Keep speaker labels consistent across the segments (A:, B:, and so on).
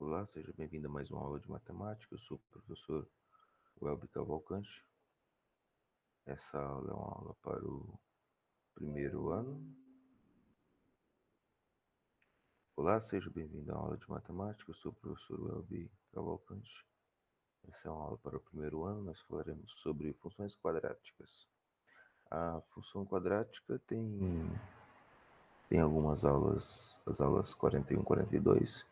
A: Olá, seja bem-vindo a mais uma aula de matemática. Eu sou o professor Welby Cavalcante. Essa aula é uma aula para o primeiro ano. Olá, seja bem-vindo à aula de matemática. Eu sou o professor Welby Cavalcante. Essa é uma aula para o primeiro ano. Nós falaremos sobre funções quadráticas. A função quadrática tem algumas aulas, as aulas 41, 42,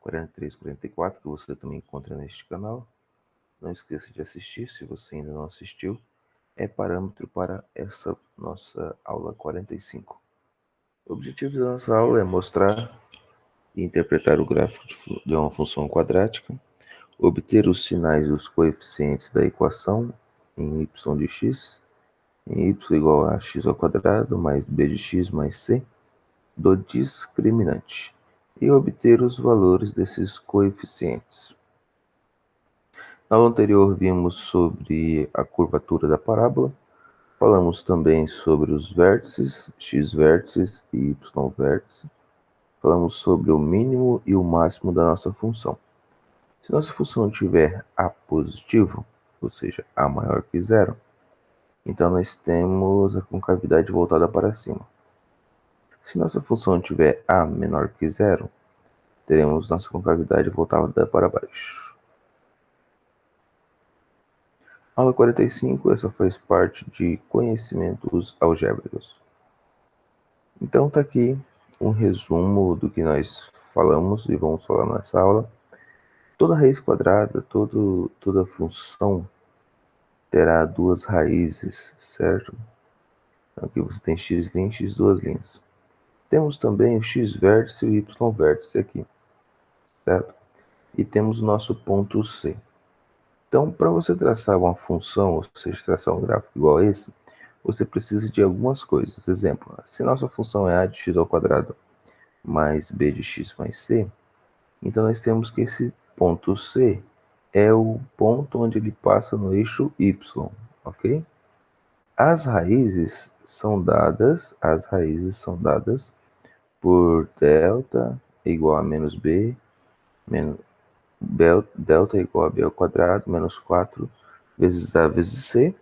A: 43, 44, que você também encontra neste canal. Não esqueça de assistir, se você ainda não assistiu. É parâmetro para essa nossa aula 45. O objetivo da nossa aula é mostrar e interpretar o gráfico de uma função quadrática, obter os sinais dos coeficientes da equação em y de x, em y igual a x ao quadrado mais b de x mais c, do discriminante, e obter os valores desses coeficientes. Na aula anterior vimos sobre a curvatura da parábola. Falamos também sobre os vértices, x vértices e y vértice. Falamos sobre o mínimo e o máximo da nossa função. Se nossa função tiver a positivo, ou seja, a maior que zero, então nós temos a concavidade voltada para cima. Se nossa função tiver a menor que zero, teremos nossa concavidade voltada para baixo. Aula 45, essa faz parte de conhecimentos algébricos. Então está aqui um resumo do que nós falamos e vamos falar nessa aula. Toda raiz quadrada, toda função terá duas raízes, certo? Então aqui você tem x' e x duas linhas. Temos também o x vértice e o y vértice aqui, certo? E temos o nosso ponto C. Então, para você traçar uma função, ou seja, traçar um gráfico igual a esse, você precisa de algumas coisas. Exemplo, se nossa função é a de x ao quadrado mais b de x mais c, então nós temos que esse ponto C é o ponto onde ele passa no eixo y, ok? As raízes são dadas por delta igual a menos b, menos delta igual a b ao quadrado, menos 4 vezes a vezes c.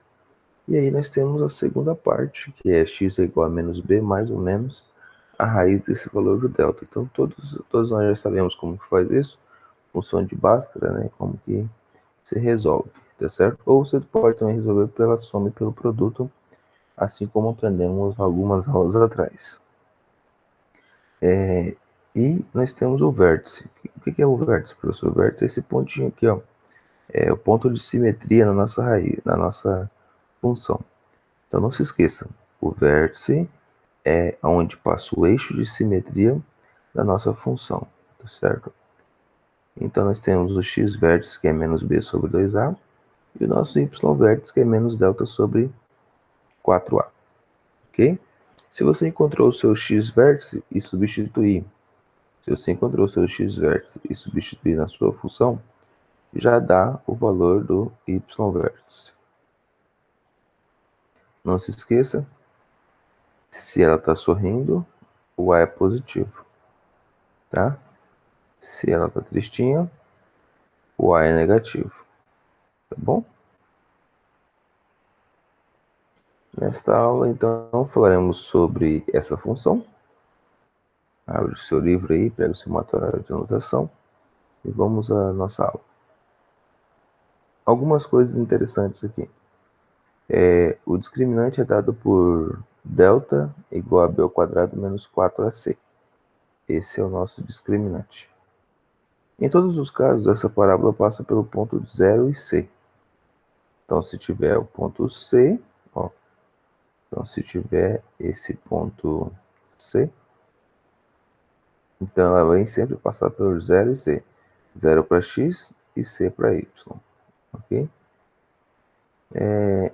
A: E aí nós temos a segunda parte, que é x é igual a menos b, mais ou menos a raiz desse valor do delta. Então todos nós já sabemos como que faz isso. Função de Bhaskara, né? Como que se resolve, tá certo? Ou você pode também resolver pela soma e pelo produto, assim como aprendemos algumas aulas atrás. E nós temos o vértice. O que é o vértice, professor? O vértice é esse pontinho aqui, ó. É o ponto de simetria na nossa raiz, na nossa função. Então não se esqueça, o vértice é onde passa o eixo de simetria da nossa função, tá certo? Então nós temos o x vértice, que é menos b sobre 2a, e o nosso y vértice, que é menos delta sobre 4a, ok? Se você encontrou o seu x vértice e substituir, na sua função, já dá o valor do y vértice. Não se esqueça, se ela está sorrindo, o A é positivo, tá? Se ela está tristinha, o A é negativo, tá bom? Nesta aula, então, falaremos sobre essa função. Abre o seu livro aí, pega o seu material de anotação e vamos à nossa aula. Algumas coisas interessantes aqui. O discriminante é dado por delta igual a b ao quadrado menos 4ac. Esse é o nosso discriminante. Em todos os casos, essa parábola passa pelo ponto 0 e c. Então, se tiver o ponto C, ó, então se tiver esse ponto C, então ela vai sempre passar pelo 0 e c. 0 para x e c para y, ok?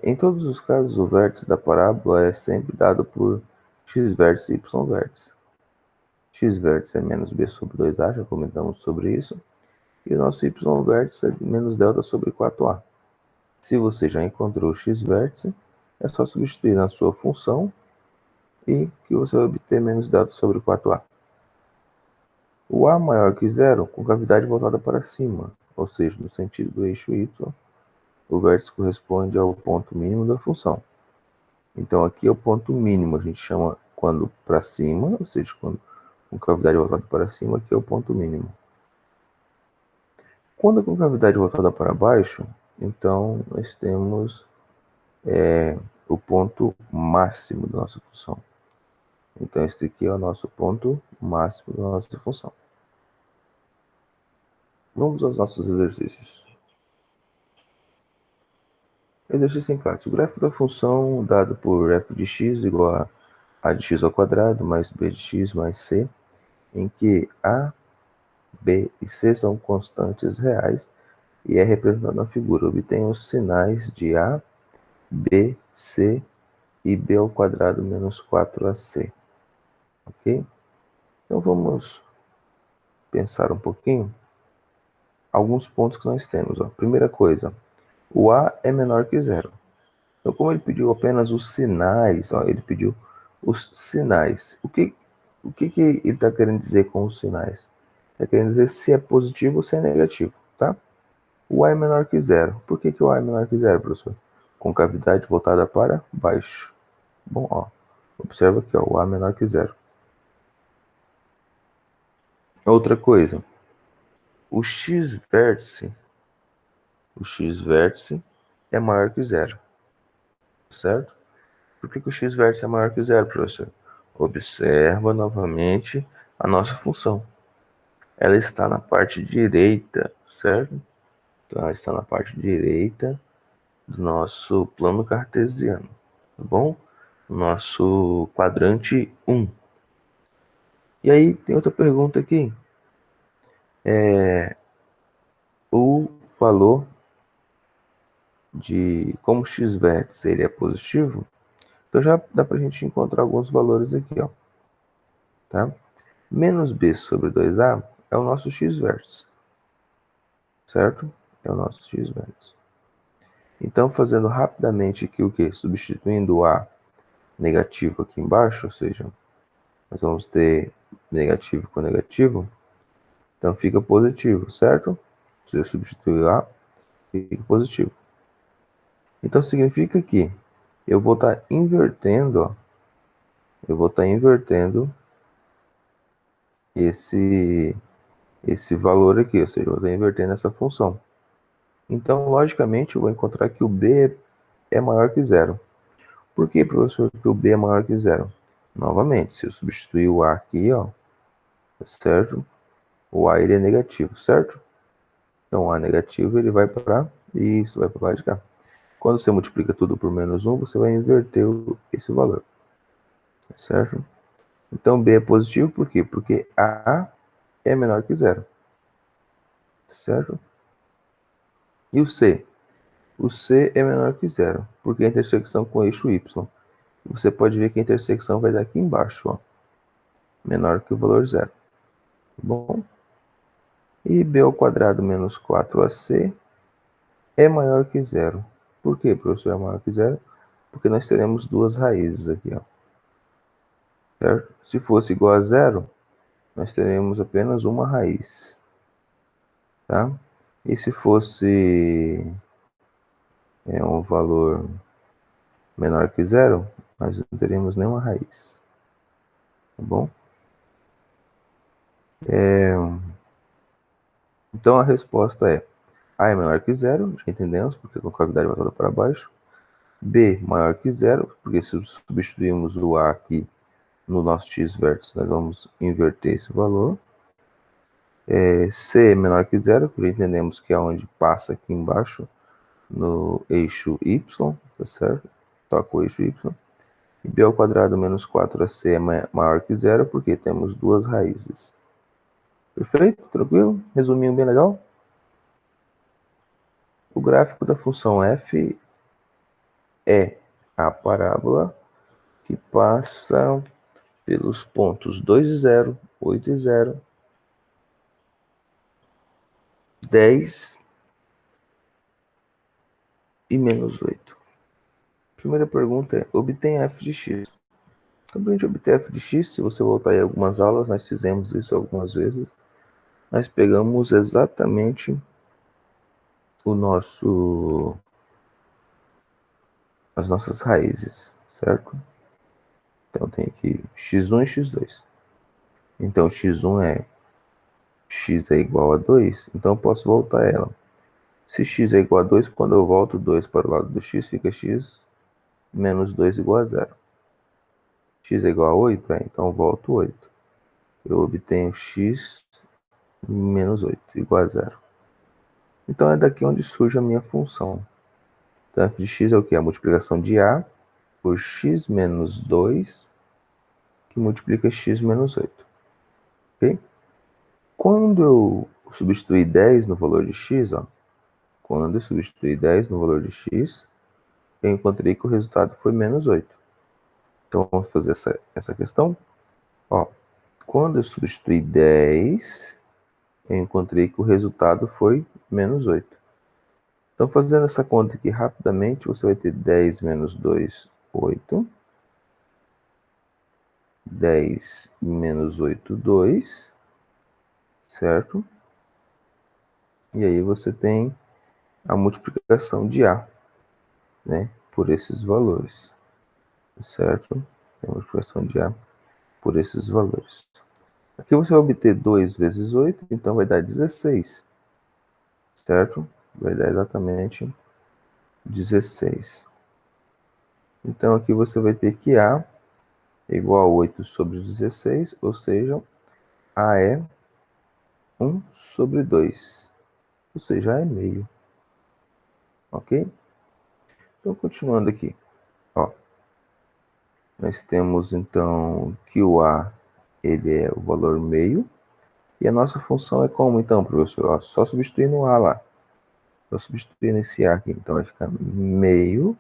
A: Em todos os casos, o vértice da parábola é sempre dado por x vértice e y vértice. X vértice é menos b sobre 2a, já comentamos sobre isso. E o nosso y vértice é menos delta sobre 4a. Se você já encontrou o x vértice, é só substituir na sua função e que você vai obter menos delta sobre 4a. O A maior que zero com cavidade voltada para cima, ou seja, no sentido do eixo y, o vértice corresponde ao ponto mínimo da função. Então aqui é o ponto mínimo, a gente chama quando para cima, ou seja, quando com cavidade voltada para cima, aqui é o ponto mínimo. Quando a concavidade voltada para baixo, então nós temos o ponto máximo da nossa função. Então esse aqui é o nosso ponto máximo da nossa função. Vamos aos nossos exercícios. Exercício em classe. O gráfico da função dado por f de x igual a de x ao quadrado mais b de x mais c, em que a, b e c são constantes reais e é representado na figura. Obtenha os sinais de a, b, c e b ao quadrado menos 4ac. Ok? Então vamos pensar um pouquinho alguns pontos que nós temos. Ó. Primeira coisa, o a é menor que zero. Então, como ele pediu apenas os sinais, ó, ele pediu os sinais. O que ele está querendo dizer com os sinais? Está querendo dizer se é positivo ou se é negativo, tá? O a é menor que zero. Por que o a é menor que zero, professor? Com cavidade voltada para baixo. Bom, ó, observa aqui, ó, o a é menor que zero. Outra coisa, o x-vértice é maior que zero, certo? Por que o x-vértice é maior que zero, professor? Observa novamente a nossa função. Ela está na parte direita, certo? Então, ela está na parte direita do nosso plano cartesiano, tá bom? Nosso quadrante 1. E aí, tem outra pergunta aqui. O valor de como x-vértice ele é positivo, então já dá para a gente encontrar alguns valores aqui, ó. Tá? Menos b sobre 2a é o nosso x-vértice, certo? É o nosso x-vértice. Então, fazendo rapidamente aqui o que? Substituindo o a negativo aqui embaixo, ou seja, nós vamos ter negativo com negativo, então fica positivo, certo? Se eu substituir a, fica positivo. Então, significa que eu vou estar invertendo, ó, eu vou estar invertendo esse valor aqui, ou seja, eu vou estar invertendo essa função. Então, logicamente, eu vou encontrar que o b é maior que zero. Por que, professor, que o b é maior que zero? Novamente, se eu substituir o a aqui, ó, certo? O a ele é negativo, certo? Então, o a negativo ele vai para isso, vai para o lado de cá. Quando você multiplica tudo por menos 1, você vai inverter esse valor, certo? Então, b é positivo, por quê? Porque a é menor que zero, certo? E o c? O c é menor que zero, porque a intersecção com o eixo y. Você pode ver que a intersecção vai dar aqui embaixo, ó, menor que o valor zero. Tá bom? E b ao quadrado menos 4ac é maior que zero. Por que, professor, é maior que zero? Porque nós teremos duas raízes aqui, ó. Certo? Se fosse igual a zero, nós teremos apenas uma raiz. Tá? E se fosse um valor menor que zero, nós não teremos nenhuma raiz. Tá bom? Então a resposta é a é menor que zero, já entendemos, porque a concavidade voltada para baixo. B maior que zero, porque se substituirmos o A aqui no nosso x-vértice, nós vamos inverter esse valor. C menor que zero, porque entendemos que é onde passa aqui embaixo, no eixo y, tá certo? Toca o eixo y. E b ao quadrado menos 4ac é maior que zero, porque temos duas raízes. Perfeito? Tranquilo? Resuminho bem legal? O gráfico da função f é a parábola que passa pelos pontos 2 e 0, 8 e 0, 10 e menos 8. Primeira pergunta é, obtenha f de x. Então, para a gente obter f de x, se você voltar em algumas aulas, nós fizemos isso algumas vezes, nós pegamos exatamente as nossas raízes, certo? Então tem aqui x1 e x2. Então x1 é x é igual a 2, então eu posso voltar ela. Se x é igual a 2, quando eu volto 2 para o lado do x, fica x menos 2 igual a 0. X é igual a 8, então eu volto 8. Eu obtenho x menos 8 igual a 0. Então é daqui onde surge a minha função. Então f de x é o que? A multiplicação de a por x menos 2, que multiplica x menos 8. Ok? Quando eu substituir 10 no valor de x, quando eu substituir 10 no valor de x, eu encontrei que o resultado foi menos 8. Então vamos fazer essa questão. Quando eu substituir 10, eu encontrei que o resultado foi menos 8. Então, fazendo essa conta aqui rapidamente, você vai ter 10 menos 2, 8. 10 menos 8, 2. Certo? E aí você tem a multiplicação de A, né, por esses valores. Certo? A multiplicação de A por esses valores. Aqui você vai obter 2 vezes 8, então vai dar 16. Certo? Vai dar exatamente 16. Então aqui você vai ter que A é igual a 8 sobre 16, ou seja, A é 1 sobre 2, ou seja, A é meio. Ok? Então, continuando aqui. Nós temos então que o A ele é o valor meio, e a nossa função é como então, professor? Só substituindo o A lá. Só substituindo esse A aqui. Então vai ficar meio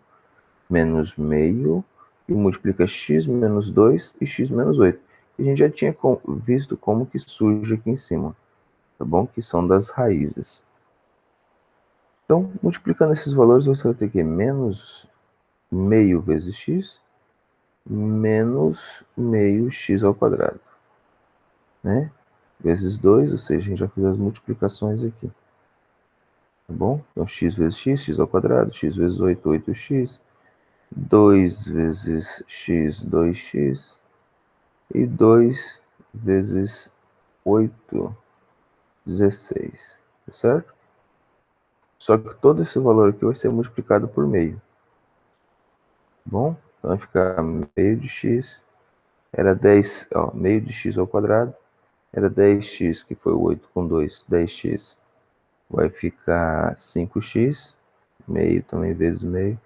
A: menos meio, e multiplica x menos 2 e x menos 8. A gente já tinha visto como que surge aqui em cima, tá bom? Que são das raízes. Então, multiplicando esses valores, você vai ter que menos meio vezes x, menos meio x ao quadrado, né? Vezes 2, ou seja, a gente já fez as multiplicações aqui. Tá bom? Então, x vezes x ao quadrado, x vezes 8, 8x, 2 vezes x, 2x, e 2 vezes 8, 16, tá certo? Só que todo esse valor aqui vai ser multiplicado por meio. Bom, então vai ficar meio de x, era 10, meio de x ao quadrado, era 10x, que foi 8 com 2, 10x, vai ficar 5x, meio também vezes meio,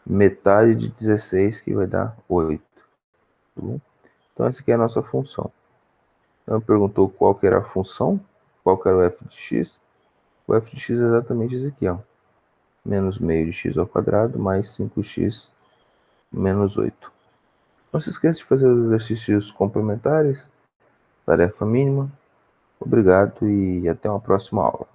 A: metade de 16, que vai dar 8. Tá bom? Então essa aqui é a nossa função. Então perguntou qual que era a função, qual que era o f de x. O f de x é exatamente isso aqui, menos meio de x ao quadrado mais 5x menos 8. Não se esqueça de fazer os exercícios complementares, tarefa mínima. Obrigado e até uma próxima aula.